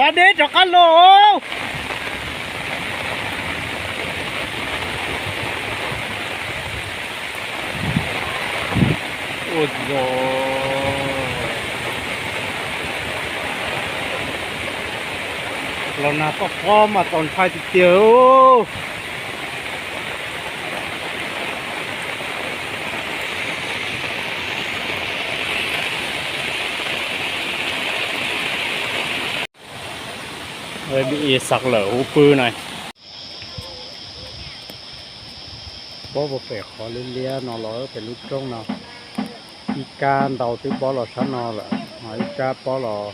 Ba đế cho cá lô. Ôi dồi. Lần nào có kho mà còn phải thì tiêu. Rồi bị sạt lở hố pư này. Bó bộ phải khó lên lia nó lỡ phải lúc trong nào. Y can đầu tư bó lò sát nó là hỏi ca bó lò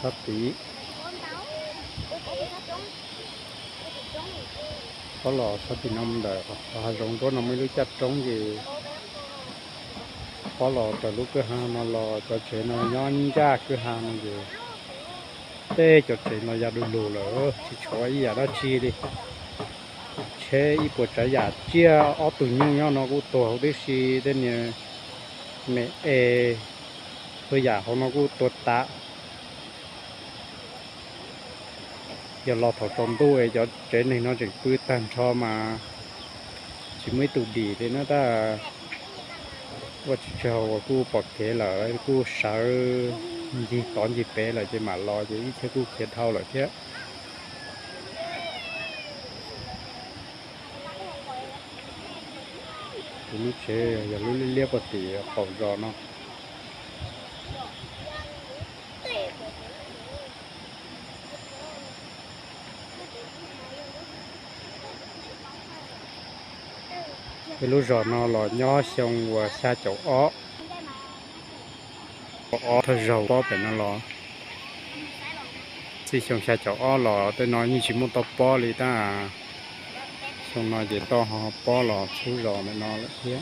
sát tí. Bó lò sát tí năm đời và rộng có 50 lúc chắc trống gì. Bó lò từ lúc cái hàng nó lò cho chế nó nhon ra cái hàng nó gì. Thế cho chế nó ra đủ đủ lỡ chỉ cho ý đó chi đi. Chế ý bộ trái giả chia ở tù nhung nhau nó cũng tổ hậu đi xì đến nhờ mẹ tôi giả họ nó cũng tổ tạ giờ lọt thọ tròn tôi cho chế này nó chỉ cứ tàn cho mà chỉ mấy tụ đi thì nó ta và chỉ cho cô bọc thế là cô sợ gì còn gì bé là chỉ mà lo chứ chứ cô thiệt thao là chứ lúc chế giờ lúc liếc bật thì khẩu giò nó cái lúc giò nó là nhỏ xong và xa chỗ ó thôi dầu có phải nó lò chỉ xong xa chỗ ó lò tôi nói như chỉ muốn tao bó đi ta xong nói chỉ to họ bó lò chú giò này nó là thế